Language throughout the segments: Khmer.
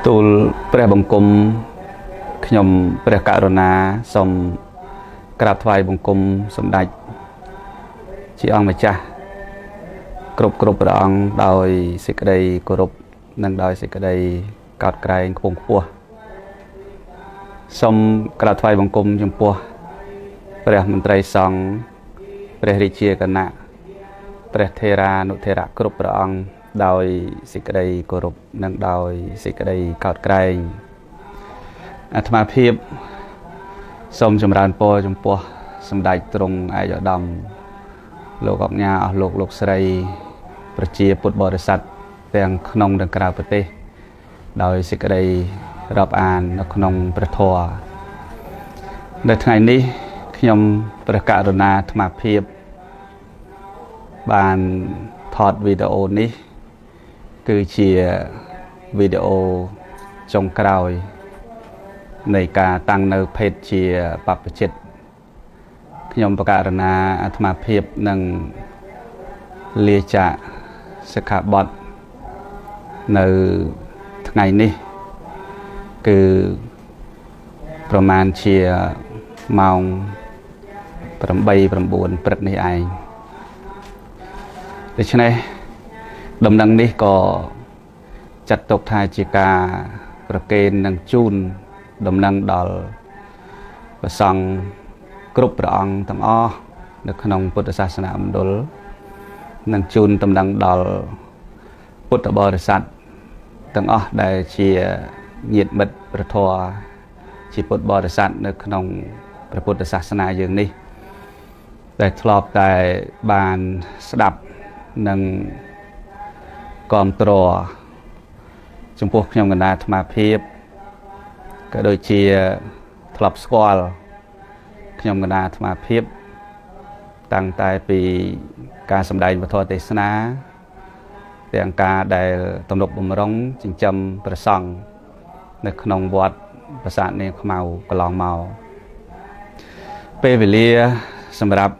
ទូលព្រះបង្គំខ្ញុំព្រះករុណាសូមក្រាបថ្វាយបង្គំសម្ដេចជាអង្គម្ចាស់គ្រប់ព្រះអង្គដោយសេចក្តីគោរពនិងដោយសេចក្តីកោតក្រែងខ្ពង់ខ្ពស់សូមក្រាបថ្វាយបង្គំចំពោះព្រះមន្ត្រីសង្ឃព្រះរាជាគណៈព្រះថេរានុថេរៈគ្រប់ព្រះអង្គដោយសេចក្តីគោរពនិងដោយសេចក្តីកោតក្រែងអាត្មាភាពសូមចម្រើនពរចំពោះសម្ដេចទ្រង់ឯកឧត្តមលោកអញ្ញាអស់លោកស្រីប្រជាពុទ្ធបរិស័ទទាំងក្នុងនិងក្រៅប្រទេសដោយសេចក្តីរាប់អាននៅក្នុងព្រះធម៌នៅថ្ងៃនេះខ្ញុំព្រះករុណាអាត្មាភាពបានថតវីដេអូនេះគឺជាវីដេអូចុងក្រោយនៃការតាំងនៅភេទជាបព្វជិតខ្ញុំព្រះករុណាអាត្មាភាពនឹងលាចាកសិក្ខាបទនៅថ្ងៃនេះគឺប្រមាណជាម៉ោង 8-9 ព្រឹកនេះឯងដូច្នេះដំណឹងនេះក៏ចាត់ទុកថាជាការប្រគេននិងជូនដំណឹងដល់ព្រះសង្ឃគ្រប់ព្រះអង្គទាំងអស់នៅក្នុងពុទ្ធសាសនាមណ្ឌលនិងជូនដំណឹងដល់ពុទ្ធបរិស័ទទាំងអស់ដែលជាញាតិមិត្តព្រះធម៌ជាពុទ្ធបរិស័ទនៅក្នុងព្រះពុទ្ធសាសនាយើងនេះដែលធ្លាប់តែបានស្ដាប់និងគាំទ្រចំពោះខ្ញុំកណ្ដាលអាត្មាភាពក៏ដូចជាធ្លាប់ស្គាល់ខ្ញុំកណ្ដាលអាត្មាភាពតាំងតែពីការសម្ដែងពធទេសនាទាំងការដែលទំនុកបំរុងចិញ្ចឹមព្រះសង្ឃនៅក្នុងវត្តប្រាសាទនាងខ្មៅកន្លងមកពេលវេលាសម្រាប់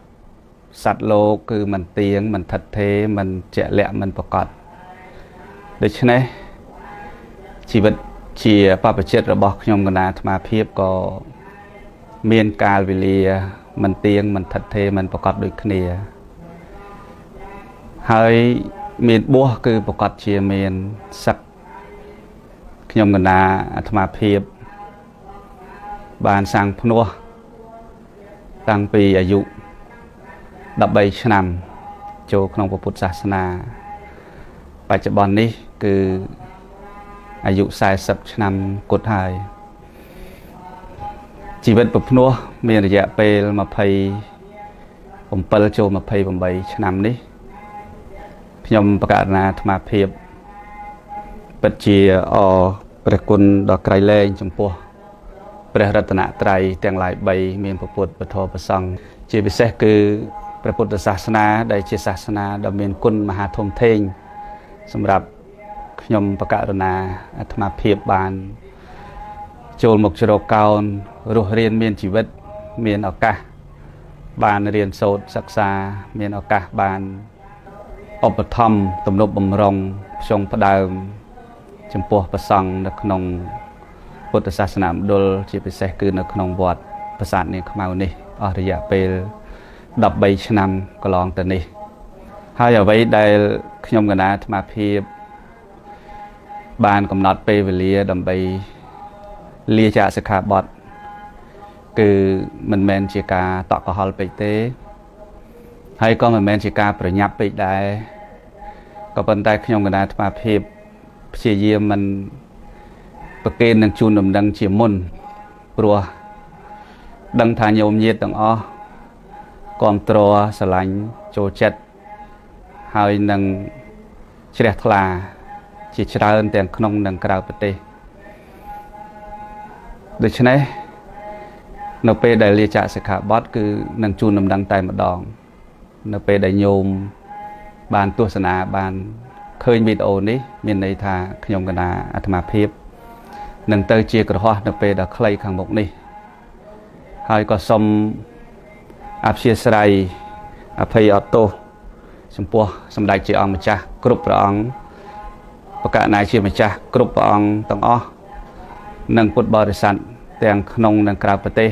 សត្វលោកគឺមិនទៀងមិនថិតថេរមិនជាក់លាក់មិនប្រកបដូច្នេះជីវិតជាបព្វជិតរបស់ខ្ញុំកណ្ដាលអាត្មាភាពក៏មានកាលវេលាមិនទៀងមិនថិតថេរមិនប្រកបដូចគ្នាហើយមានបួសគឺប្រកបជាមានសឹកខ្ញុំកណ្ដាលអាត្មាភាពបានសាងភ្នោះតាំងពីអាយុ13ឆ្នាំចូលក្នុងពុទ្ធសាសនាបច្ចុប្បន្ននេះគឺអាយុ40ឆ្នាំគត់ហើយជីវិតប្រភ្នោះមានរយៈពេល27ចូល28ឆ្នាំនេះខ្ញុំបកករណាអាត្មាភាពពិតជាព្រះគុណដ៏ក្រៃលែងចំពោះព្រះរតនត្រ័យទាំងឡាយ3មានពុទ្ធពធប្រសង្ឃជាពិសេសគឺព្រះពុទ្ធសាសនាដែលជាសាសនាដ៏មានគុណមហាធំធេងសម្រាប់ខ្ញុំបកករណាអាត្មាភាពបានចូលមកជ្រកកោនរស់រៀនមានជីវិតមានឱកាសបានរៀនសូត្រសិក្សាមានឱកាសបានឧបត្ថម្ភទំនុកបំរុងផ្ចង់ផ្ដើមចំពោះព្រះសង្ឃនៅក្នុងពុទ្ធសាសនាមណ្ឌលជាពិសេសគឺនៅក្នុងវត្តប្រាសាទនាងខ្មៅនេះអស់រយៈពេល13ឆ្នាំកន្លងទៅនេះហើយអ្វីដែលខ្ញុំកណ្ដាលអាត្មាភាពបានកំណត់ពេលវេលាដើម្បីលាចាកសិក្ខាបទគឺមិនមែនជាការតក់កុហលពេកទេហើយក៏មិនមែនជាការប្រញាប់ពេកដែរក៏ប៉ុន្តែខ្ញុំកណ្ដាលអាត្មាភាពព្យាយាមមិនប្រគេននឹងជូនដំណឹងជាមុនព្រោះដឹងថាញោមញាតិទាំងអស់គាំទ្រស្រឡាញ់ចូលចិត្តហើយនឹងជ្រះថ្លាជាច្រើនទាំងក្នុងនិងក្រៅប្រទេសដូច្នេះនៅពេលដែលលាចាកសិក្ខាបទគឺនឹងជូនដំណឹងតែម្ដងនៅពេលដែលញោមបានទស្សនាបានឃើញវីដេអូនេះមានន័យថាខ្ញុំកណ្ដាលអាត្មាភាពនឹងទៅជាក្រហមនៅពេលដ៏ខ្លីខាងមុខនេះហើយក៏សូមអព្យាស្រ័យអភ័យអត់ទោសចំពោះសម្ដេចជាអង្គម្ចាស់គ្រប់ព្រះអង្គ ប្រកាសណាជាម្ចាស់គ្រប់ព្រះអង្គទាំងអស់និងពុទ្ធបរិស័ទទាំងក្នុងនិងក្រៅប្រទេស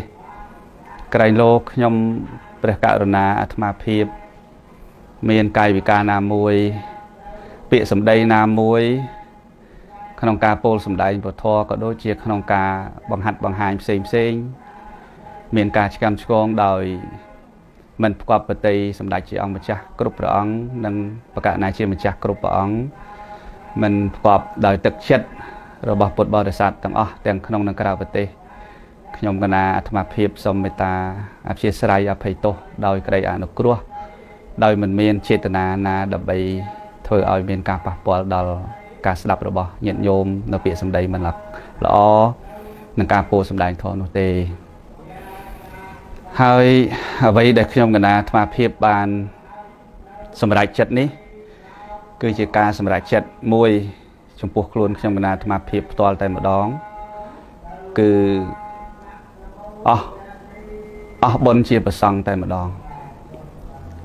ក្រែងលោកខ្ញុំព្រះករុណាអាត្មាភាពមានកាយវិការណាមួយពាក្យសម្ដីណាមួយក្នុងការពោលសម្ដែងពធក៏ដូចជាក្នុងការបង្ហាត់បង្ហាញផ្សេងមានការឆ្កាំឆ្គងដោយមិនផ្គប់ប្រតិសម្ដេចជាអង្គម្ចាស់គ្រប់ព្រះអង្គនិងប្រកាសណាជាម្ចាស់គ្រប់ព្រះអង្គមិនផ្គប់ដោយទឹកចិត្តរបស់ពុទ្ធបរិស័ទទាំងអស់ទាំងក្នុងនិងក្រៅប្រទេសខ្ញុំកណាអាត្មាភាពសូមមេត្តាអព្យាស្រ័យអភ័យទោសដោយក្តីអនុគ្រោះដោយមិនមានចេតនាណាដើម្បីធ្វើឲ្យមានការប៉ះពាល់ដល់ការស្ដាប់របស់ញាតិញោមនៅពាក្យសម្ដីមិនល្អនឹងការពោលសម្ដែងធម៌នោះទេហើយអ្វីដែលខ្ញុំកណាអាត្មាភាពបានសម្រេចចិត្តនេះគឺជាការសម្រេចចិត្តមួយចំពោះខ្លួនខ្ញុំកណាអាត្មាភាពផ្ទាល់តែម្ដងគឺអស់បុណ្យជាប្រសង់តែម្ដង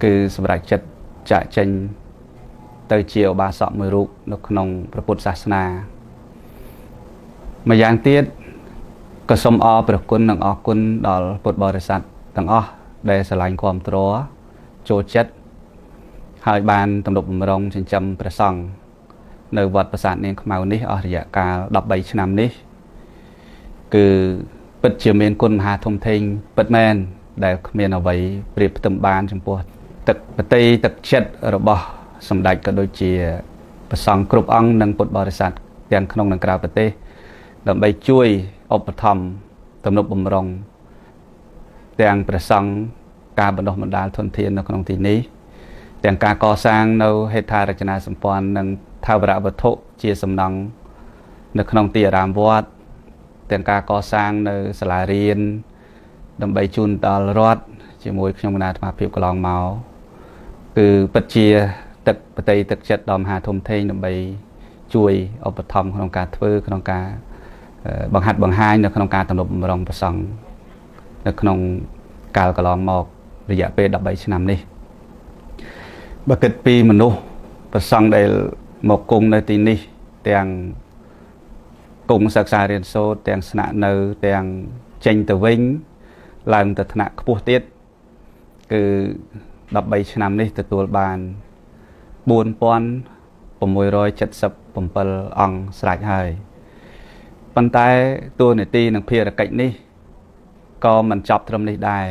គឺសម្រេចចិត្តចាក់ចេញទៅជាឧបាសកមួយរូបនៅក្នុងព្រះពុទ្ធសាសនាម្យ៉ាងទៀតក៏សូមអរព្រះគុណនិងអរគុណដល់ពុទ្ធបរិស័ទទាំងអស់ដែលស្រឡាញ់គាំទ្រចូលចិត្តហើយបានទំនុកបម្រុងចិញ្ចឹមព្រះសង្ឃនៅវត្តប្រាសាទនាងខ្មៅនេះអស់រយៈកាល13ឆ្នាំនេះគឺពិតជាមានគុណមហាធំធេងពិតមែនដែលគ្មានអ្វីប្រៀបផ្ទឹមបានចំពោះទឹកបតីទឹកចិត្តរបស់សម្ដេចក៏ដូចជាព្រះសង្ឃគ្រប់អង្គនិងពុទ្ធបរិស័ទទាំងក្នុងនិងក្រៅប្រទេសដើម្បីជួយឧបត្ថម្ភទំនុកបម្រុងទាំងព្រះសង្ឃការបណ្ដុះបណ្ដាលធនធាននៅក្នុងទីនេះទាំងការកសាងនៅហេដ្ឋារចនាសម្ព័ន្ធនិងថាវរវត្ថុជាសំណង់នៅក្នុងទីអារាមវត្តទាំងការកសាងនៅសាលារៀនដើម្បីជូនដល់រដ្ឋជាមួយខ្ញុំគណៈអាត្មាភាពកន្លងមកគឺពិតជាទឹកបតីទឹកចិត្តដ៏មហាធំធេងដើម្បីជួយឧបត្ថម្ភក្នុងការធ្វើក្នុងការបង្ហាត់បង្ហាញនៅក្នុងការទំនុកបម្រុងព្រះសង្ឃនៅក្នុងកាលកន្លងមករយៈពេល13ឆ្នាំនេះបើគិតពីមនុស្សព្រះសង្ឃដែលមកគង់នៅទីនេះទាំងគង់សិក្សារៀនសូត្រទាំងស្នាក់នៅទាំងចេញទៅវិញឡើងទៅថ្នាក់ខ្ពស់ទៀតគឺ13ឆ្នាំនេះទទួលបាន4677អង្គស្រេចហើយប៉ុន្តែតួនាទីនិងភារកិច្ចនេះក៏មិនចប់ត្រឹមនេះដែរ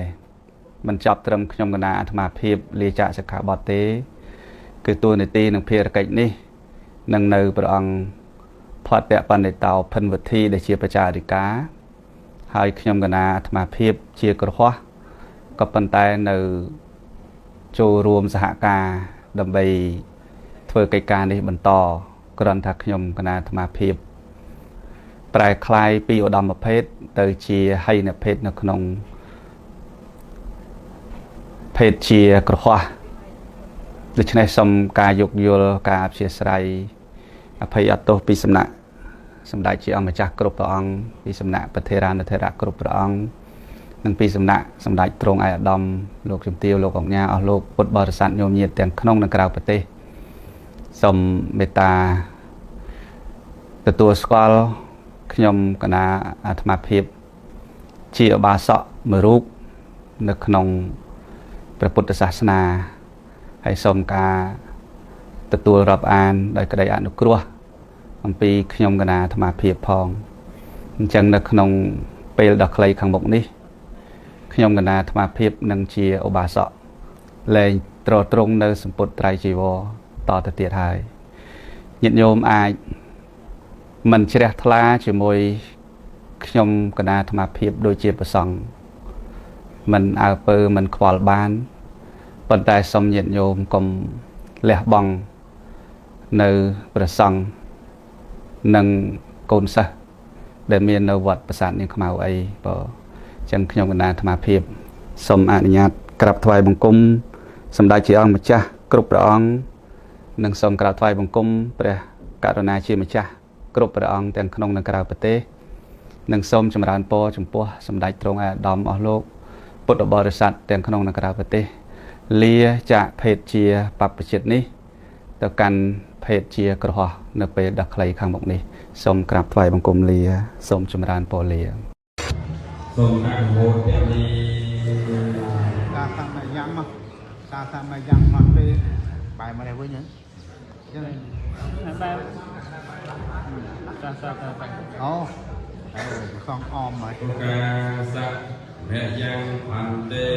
មិនចប់ត្រឹមខ្ញុំគណៈអាត្មាភាពលាចាកសិក្ខាបទទេគឺតួនាទីនិងភារកិច្ចនេះនឹងនៅព្រះអង្គផតៈបណ្ឌិតោភិនវុធីដែលជាប្រជាអធិការហើយខ្ញុំគណៈអាត្មាភាពជាគ្រហស្ថក៏ប៉ុន្តែនៅចូលរួមសហការដើម្បីធ្វើកិច្ចការនេះបន្តគ្រាន់ថាខ្ញុំគណៈអាត្មាភាពប្រែคลายពីឧត្តមភេទទៅជាហីនភេទនៅក្នុងភេទជាគ្រហស្ថដូច្នេះសូមការយោគយល់ការអព្យាស្រ័យអភ័យអត់ទោសពីសំណាក់សម្ដេចជាអង្គម្ចាស់គ្រប់ព្រះអង្គពីសំណាក់ប្រធារានុធរៈគ្រប់ព្រះអង្គនិងពីសំណាក់សម្ដេចទ្រង់ឯកឧត្តមលោកជំទាវលោកអង្គញាអស់លោកពុទ្ធបរិស័ទញោមញាតទាំងក្នុងនិងក្រៅប្រទេសសូមមេត្តាទទួលស្គាល់ខ្ញុំគណៈអាត្មាភាពជាឧបាសកមួយរូបនៅក្នុងព្រះពុទ្ធសាសនាហើយសូមការទទួលរាប់អានដោយក្តីអនុគ្រោះអំពីខ្ញុំគណៈអាត្មាភាពផងអញ្ចឹងនៅក្នុងពេលដ៏ខ្លីខាងមុខនេះខ្ញុំគណៈអាត្មាភាពនឹងជាឧបាសកលែងត្រត្រង់នៅសម្ពុទ្ធត្រៃជីវរតទៅទៀតហើយញាតិញោមអាចមិនជ្រះថ្លាជាមួយខ្ញុំគណៈអាត្មាភាពដូចជាប្រសង់មិនអើពើមិនខ្វល់បានប៉ុន្តែសូមញាតិញោមកុំលះបង់នៅព្រះសង្ឃនិងកូនសិស្សដែលមាននៅវត្តប្រាសាទនាងខ្មៅអីបើអញ្ចឹងខ្ញុំគណៈអាត្មាភាពសូមអនុញ្ញាតក្រាបថ្វាយបង្គំសម្ដេចជាអង្គម្ចាស់គ្រប់ព្រះអង្គនិងសូមក្រាបថ្វាយបង្គំព្រះករុណាជាម្ចាស់គ្រប់ព្រះអង្គទាំងក្នុងនិងក្រៅប្រទេសនិងសូមចម្រើនពរចំពោះសម្ដេចទ្រង់ឯកឧត្តមអស់លោកពុទ្ធបរិស័ទទាំងក្នុងនិងក្រៅប្រទេសលាចាកភេទជាបព្វជិតនេះទៅកាន់ ភេទជាក្រហោះនៅពេលដាក់ខ្លីខាងមុខនេះសូមក្រាបថ្វាយបង្គំលាសូមចម្រើនពរលាសូមអនុមោទនាការតាមយ៉ាងមកការតាមយ៉ាងមកពេលបាយមកនេះវិញហ្នឹងចឹងបែបការសាប់អូសងអមមកការសាប់មយ៉ាងអន្តេ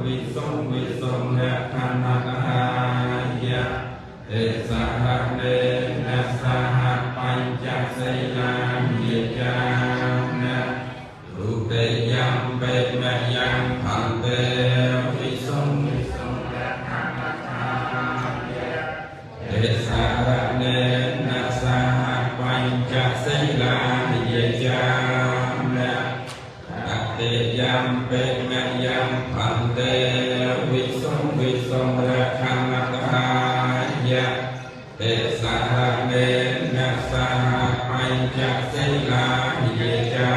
វិសុហៈខណ្ឌកាយៈเอสะหะเนนะสหะปัญจศีลามิจานะรูเตยัมเปมะยังพันเตวิสุงหะขณทายะเอสะหะเนนะสหะปัญจศีลามิจานะอัตเตยัมเปมะยังพันเตวิสุงหะขณทายะเอสะหะเนนะสหะปัญจศีลามิจา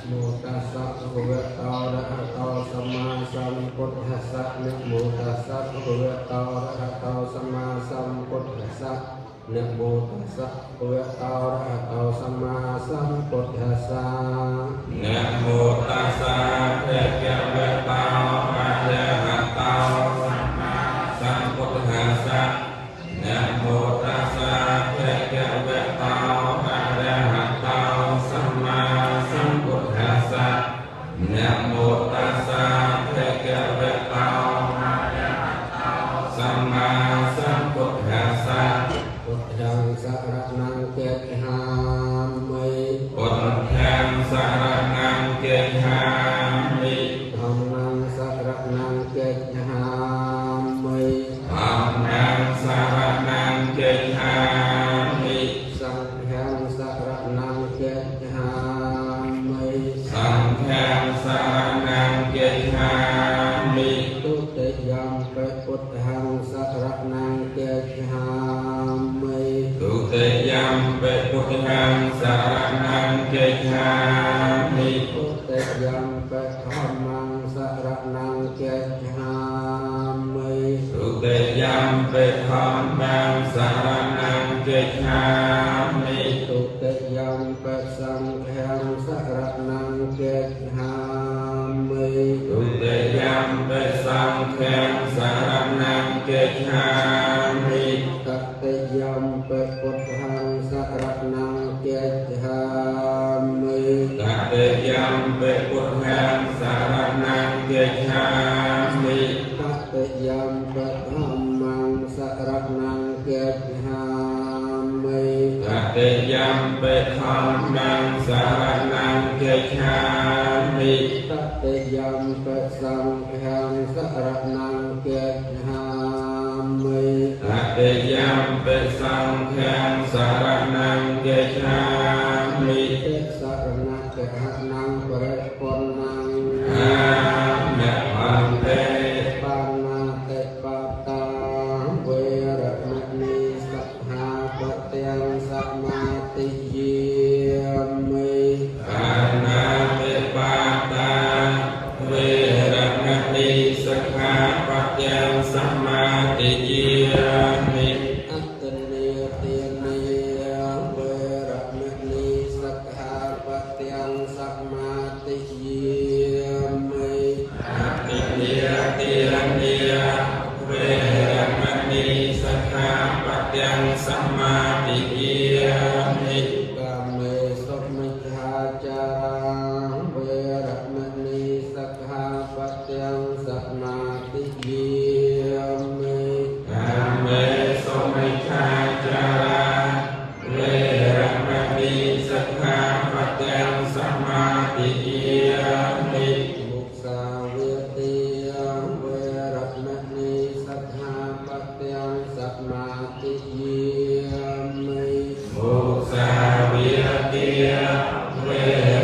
โมตัสสะภะคะวะโตอะระหะโตสัมมาสัมพุทธัสสะนะโมตัสสะภะคะวะโตอะระหะโตสัมมาสัมพุทธัสสะนะโมตัสสะภะคะวะโตอะระหะโตสัมมาสัมพุทธัสสะนะโมตัสสะภะคะวะโตอะระหะโตสัมมาสัมพุทธัสสะนะโมตัสสะภะคะวะโตอะระหะโตสัมมาสัมพุทธัสสะนะโมตัสสะภะคะวะโตอะระหะโตสัมมาสัมพุทธัสสะพุทธังสรณังเกหามิพุทธังสรณังเกหามิธัมมังสรณังเกหามิธัมมังสรณังเกหามิสังฆังสรณังเกหามิสังฆังสรณังเกหามิตุติยัมปิพุทธังสรณังเกหามิตุติยัมปิพุทธังสรณังเกหามิตุติยัมปิธัมมังสรณังเกหามิตุติยัมปิธัมมังสรณังเกหามิตุติยัมปิสังฆังสรณังเกหามิตุติยัมปิสังฆังสรณังเกหามิตติยัมปิพุทธังสรณังเกหามิตติยัมปิพุทธังสรณังเกหามิตติยัมปิธัมมังสรณังเกหามิตติยัมปิธัมมังสรณังเกหามิตติยัมปิสังฆังสรณังเกหามิตติยัมปิสังฆังสรณังเกหามิติสรณะเกหะนังปริปุณังอาเมพันเตปานาเตปาตาเวรมณีสัทธาปเตียงสมาติเยมิปานาเตปาตาเวรมณีสัทธาปเตียงสมาติเยมิอัตตเนเตียเนเวรมณีสัทธาปเตียงสมาติเยมิอัตตเนเตียเนเวรมณีสัทธาปเตียงสมาติเยมิกามเมสุมิจฉาจาราเวรมณีสัทธาปเตียงสมาติเยมิกามเมสุมิจฉาจาราเวรมณีสัทธาปเตียงสมาติเยมิมุสาวตีเวรมณีสัทธาปเตียงสมาติเยมิมุสาวตีเว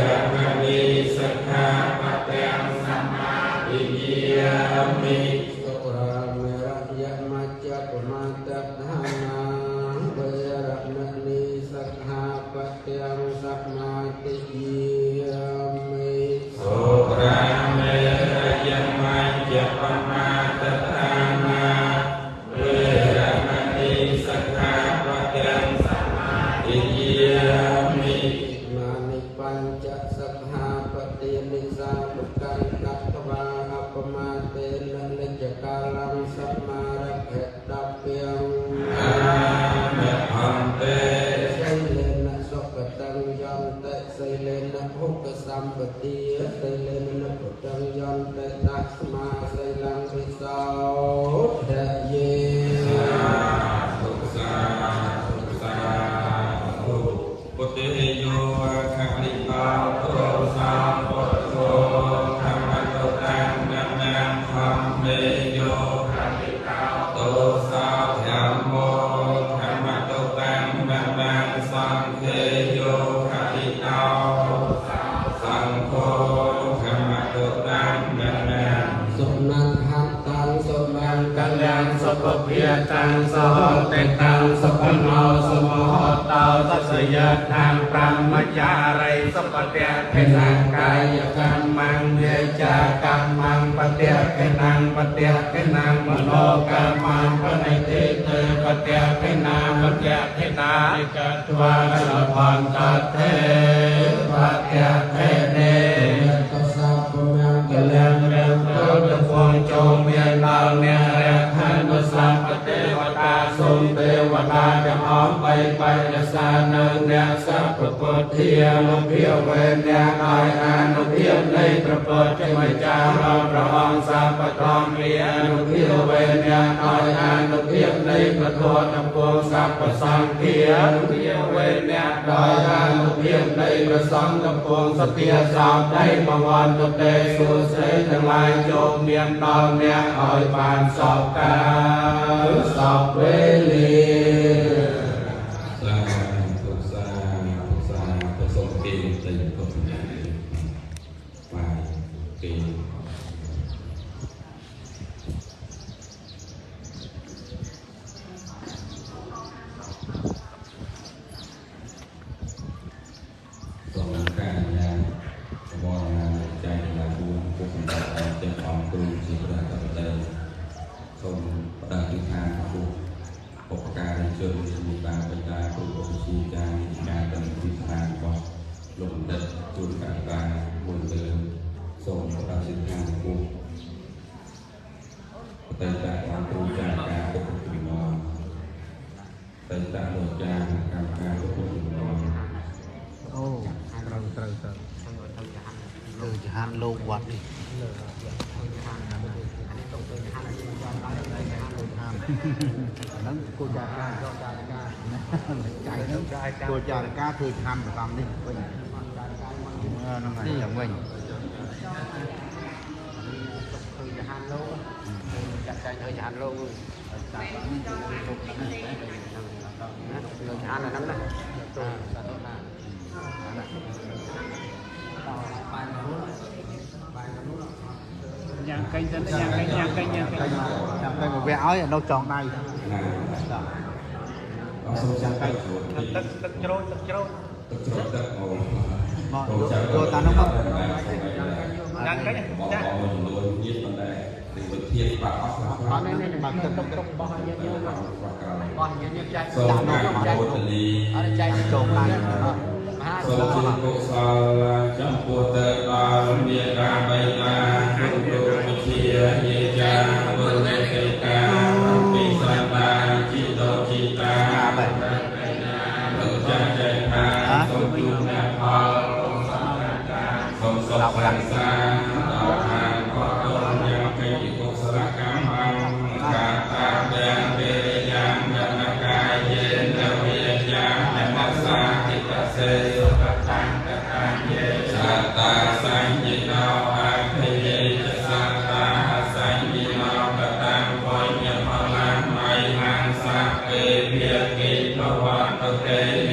รมณีสัทธาปเตียงสมาติเยมิสุราเมรยมัจจปมาตทานาเวรมณีสัทธาปเตียงสมาติเยมิสุราเมรยมัจจปมาตทานาเวรมณี ตังยันเตไสเลนะหุกสัมปติไสเลนะปุตังยันเตตัสมาไสลังวิโสทะเยปุตติโยขังลิปาโตสาปุตโตธรรมโตตังนัมนังธรรมเมโยขังลิปาโตสาธรรมโมธรรมโตตังนัมนังสังเขโยขังลิปาโตสังโฆธรรมโตตังนัมนังสุนันทันตังสุมังกัลยังสุปเพียตังสหเตตังสุปโนสุโมหตาทัสยะทางพรหมจารีสัพเตเทนังกายกรรมังเยจากรรมังปเตเทนังปเตเทนังมโนกรรมังปณิทิเตปเตเทนาปเตเทนาอิกัตวาลพันตเทปเตเทเนตัสสะปุญญกัลยังเรวโตจะฟองโจมเมียนดาวเนียเรขันตุสัมปเทวตาสุนเทวตาจะหอมไปจะสานังเนียสัพพะเทียลเพียวเวนเนียลอยอนุเพียงในประเปิดจะไม่จารเราประวังสัพพะทองเลียนุเพียวเวนเนียลอยอนุเพียงในประโทษทั้งปวงสัพพะสังเทียนุเพียวเวนเนียลอยอนุเพียงในประสังทั้งปวงสเปียสาวได้ประวันตุเตสุเสทั้งหลายโยมเมียนดองเนียคอยปานสอบกาสอบเวลีนั้นกูจะการก็การใจนั้นกูจะการคือทำตามนี่เป็นนั่นไงอย่างเงี้ยคือจะหันโลจัดใจเธอจะหันโลจัดนี่ถูกนะเราจะหันอะไรนั่นนะnhang canh dân nhang canh một vẽ áo đâu tròn này tức trôi rồi ta nó mất nhang canh bằng tức bỏ như trái trái tròn nàyโสจิกุศลจัมปุตตะอาเมียราใบตาคุตุมิเชียเยจาบุญเกตาปิสัตตาจิตโตจิตาตุจาใจทาสมจุนาภาสมสกรังสาดาวทานขอตนยังเป็นกุศลกรรมังกาตาเบียงเบริยังยานกายเยนเวียยังนัสสาติตเสสัตตาสัญญิโนอาภิเยจสัตตาสัญญิโนกตังปุญญพลังไมหังสัพเพเพียกิภวันตุเตเน